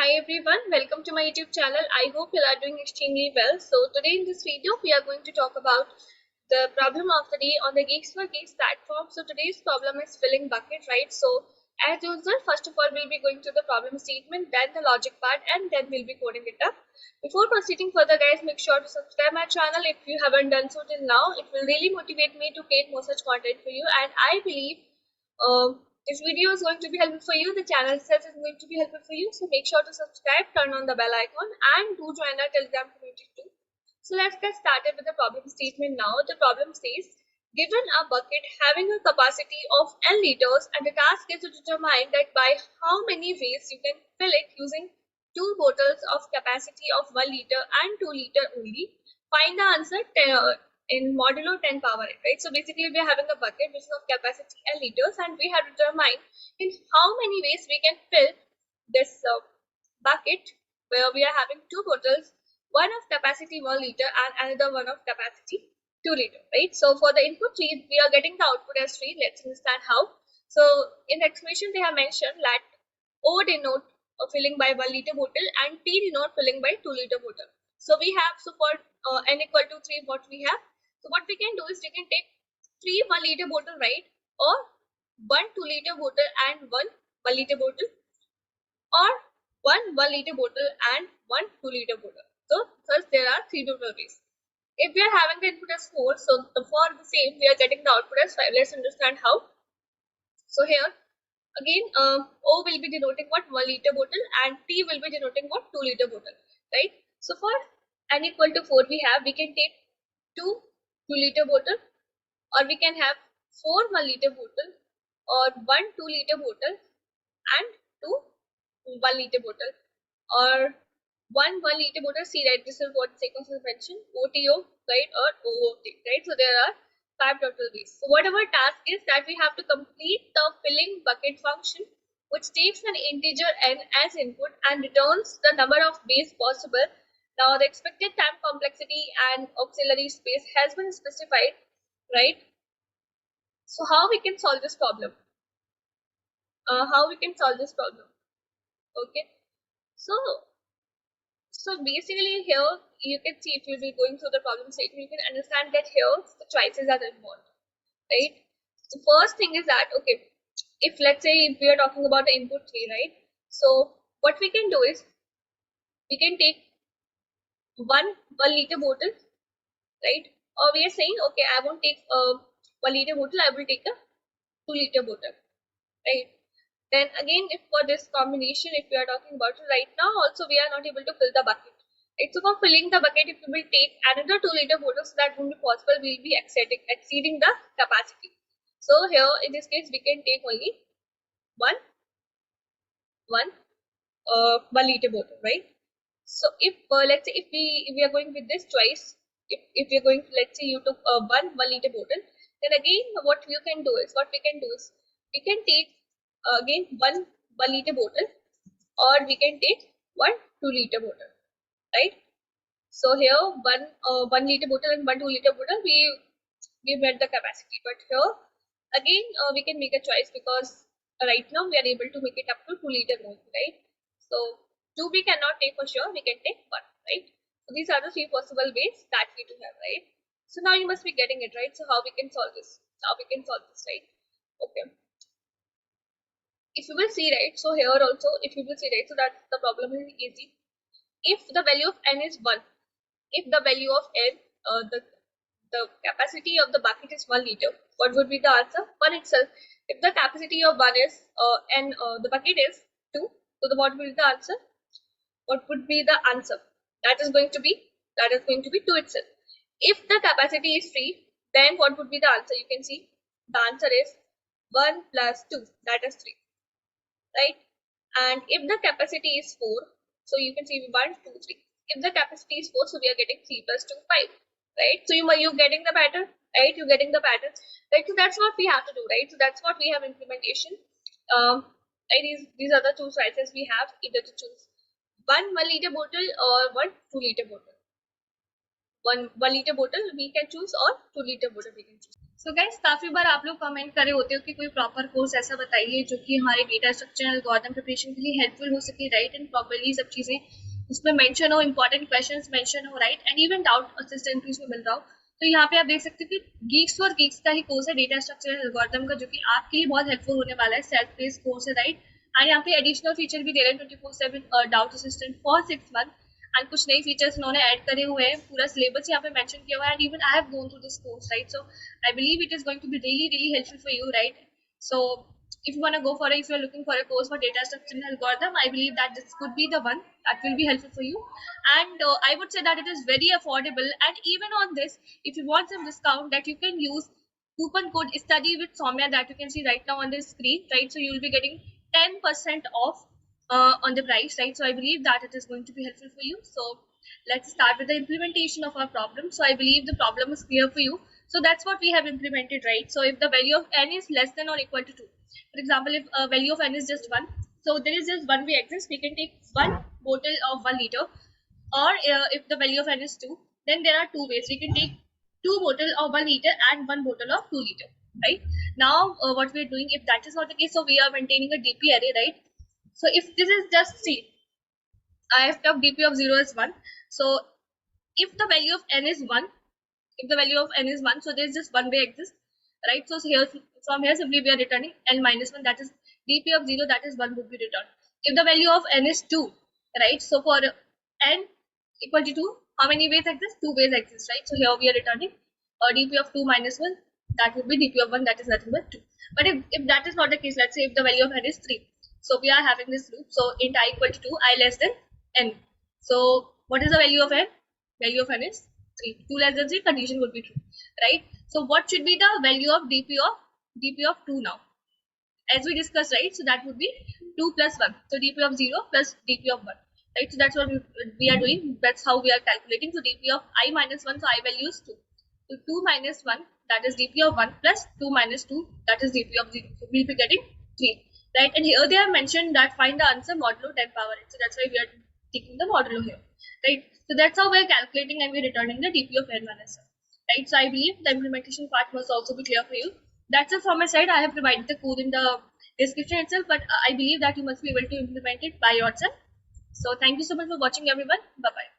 Hi everyone, welcome to my YouTube channel. I hope you are doing extremely well. So today in this video we are going to talk about the problem of the day on the GeeksforGeeks platform. So today's problem is filling bucket, right? So as usual, first of all we'll be going to the problem statement, then the logic part, and then we'll be coding it up. Before proceeding further guys, make sure to subscribe my channel if you haven't done so till now. It will really motivate me to create more such content for you, and I believe this video is going to be helpful for you. The channel itself is going to be helpful for you. So make sure to subscribe, turn on the bell icon, and do join our Telegram community too. So let's get started with the problem statement now. The problem says, given a bucket having a capacity of n liters and the task is to determine that by how many ways you can fill it using two bottles of capacity of 1 liter and 2 liter only. Find the answer in modulo 10 power 8, right? So basically we are having a bucket which is of capacity n liters, and we have to determine in how many ways we can fill this bucket where we are having two bottles, one of capacity 1 liter and another one of capacity 2 liter, right? So for the input 3 we are getting the output as 3. Let's understand how. So in the explanation they have mentioned that O denote filling by 1 liter bottle and T denote filling by 2 liter bottle. So we have, so for n equal to 3 what we have. So what we can do is we can take 3 1 liter bottle, right, or 1 2 liter bottle and 1 1 liter bottle, or 1 1 liter bottle and 1 2 liter bottle. So first there are three total ways. If we are having the input as 4, so for the same we are getting the output as 5. Let's understand how. So here again O will be denoting what 1 liter bottle and T will be denoting what 2 liter bottle, right? So for n equal to 4 we can take 2 2 liter bottle, or we can have 4 1 liter bottle, or 1 2 liter bottle and 2 1 liter bottle, or 1 1 liter bottle. See, right, this is what sequence is mentioned, OTO, right, or OOT, right? So there are 5 total ways. So whatever task is that we have to complete the filling bucket function, which takes an integer n as input and returns the number of ways possible. Now the expected time complexity and auxiliary space has been specified, right? So how we can solve this problem? Okay. So basically here you can see, if you will be going through the problem statement, you can understand that here the choices are involved, right? The first thing is that, okay, if let's say if we are talking about the input 3, right? So what we can do is we can take 1 liter bottle, right? Or we are saying, okay, I won't take a 1 liter bottle, I will take a 2 liter bottle, right? Then again, if for this combination, if we are talking about it right now, also we are not able to fill the bucket, right? So for filling the bucket, if we will take another 2 liter bottle, so that won't be possible, we will be exceeding the capacity. So here in this case we can take only 1 liter bottle, right? So if let's say if we are going with this choice, if we are going, let's say you took 1 liter bottle, then again what we can do is we can take again 1 liter bottle, or we can take 1 2 liter bottle, right? So here 1 liter bottle and 1 2 liter bottle, we met the capacity, but here again we can make a choice, because right now we are able to make it up to 2 liter only, right? So 2 we cannot take for sure, we can take 1, right? So these are the 3 possible ways that we do have, right? So now you must be getting it, right? So how we can solve this? Right? Okay. If you will see, right, so here also if you will see, right, so that the problem is easy. If the value of n is 1, if the value of n, the capacity of the bucket is 1 liter, what would be the answer? 1 itself. If the capacity of 1 is the bucket is 2, so what will be the answer? What would be the answer? That is going to be 2 itself. If the capacity is 3, then what would be the answer? You can see the answer is 1 plus 2, that is 3, right? And if the capacity is 4, so you can see 1 2 3. If the capacity is 4, so we are getting 3 plus 2 5, right? So you're getting the pattern, right? You're getting the pattern, right? So that's what we have to do, right? So that's what we have implementation. Right? These are the two choices we have, either to choose 1 liter bottle or 1 2 liter bottle. 1 liter bottle we can choose, or 2 liter bottle we can choose. So guys, काफी बार आप लोग comment करे होते हो कि कोई proper course ऐसा बताइए जो कि हमारे डेटा स्ट्रक्चर एल्गोरिथम प्रिपरेशन के लिए हेल्पफुल हो सके, राइट, एंड प्रॉपर्ली सब चीजें उसमें मेंशन हो, इंपॉर्टेंट क्वेश्चंस मेंशन हो, right, and even doubt assistant भी उसमें मिल रहा हो। तो यहाँ पे आप देख सकते हो कि गीक्स फॉर गीक्स का ही कोर्स है डेटा स्ट्रक्चर एल्गोरिथम का, जो कि आपके लिए बहुत हेल्पफुल होने वाला है। सेल्फ बेस्ड कोर्स है, राइट, एंड यहाँ पे एडिशनल फीचर भी दे रहे हैं 24/7 doubt assistant for 6 month, and कुछ नई फीचर्स उन्होंने ऐड करे हुए हैं। पूरा सिलेबस यहाँ पे मेंशन किया हुआ है, and even I have gone through this course, right, so I believe it is going to be really helpful for you, right? So if you want to go for it, if you're looking for a course for data structure and algorithm, I believe that this could be the one that will be helpful for you. And I would say that it is very affordable. And even on this, if you want some discount, that you can use coupon code study with Soumya that you can see right now on the screen, right? So you will be getting 10% off on the price, right? So I believe that it is going to be helpful for you. So let's start with the implementation of our problem. So I believe the problem is clear for you. So that's what we have implemented, right? So if the value of n is less than or equal to 2, for example, if a value of n is just 1, so there is just one way exists, we can take one bottle of 1 liter, or if the value of n is 2, then there are two ways. We can take two bottle of 1 liter and one bottle of 2 liter, right? Now what we are doing, if that is not the case, so we are maintaining a DP array, right? So if this is just C, I have kept DP of 0 as 1. So if the value of n is 1, if the value of n is 1, so there is just one way exists, right? So here, from here simply we are returning n minus 1, that is dp of 0, that is 1 would be returned. If the value of n is 2, right? So for n equal to 2, how many ways exist? Two ways exist, right? So here we are returning dp of 2 minus 1, that would be dp of 1, that is nothing but 2. But if that is not the case, let's say if the value of n is 3, so we are having this loop, so int I equal to 2, I less than n. So what is the value of n? Value of n is 3. 2 less than 3, condition would be true, right? So what should be the value of dp of 2 now? As we discussed, right? So that would be 2 plus 1. So dp of 0 plus dp of 1, right? So that's what we are doing. That's how we are calculating. So dp of I minus 1, so I value is 2. So 2 minus 1, that is dp of 1, plus 2 minus 2, that is dp of 0. So we'll be getting 3, right? And here they have mentioned that find the answer modulo 10 power n. So that's why we are taking the modulo here, right? So that's how we're calculating, and we're returning the dp of n minus 1, right? So I believe the implementation part must also be clear for you. That's it from my side. I have provided the code in the description itself, but I believe that you must be able to implement it by yourself. So thank you so much for watching, everyone. Bye bye.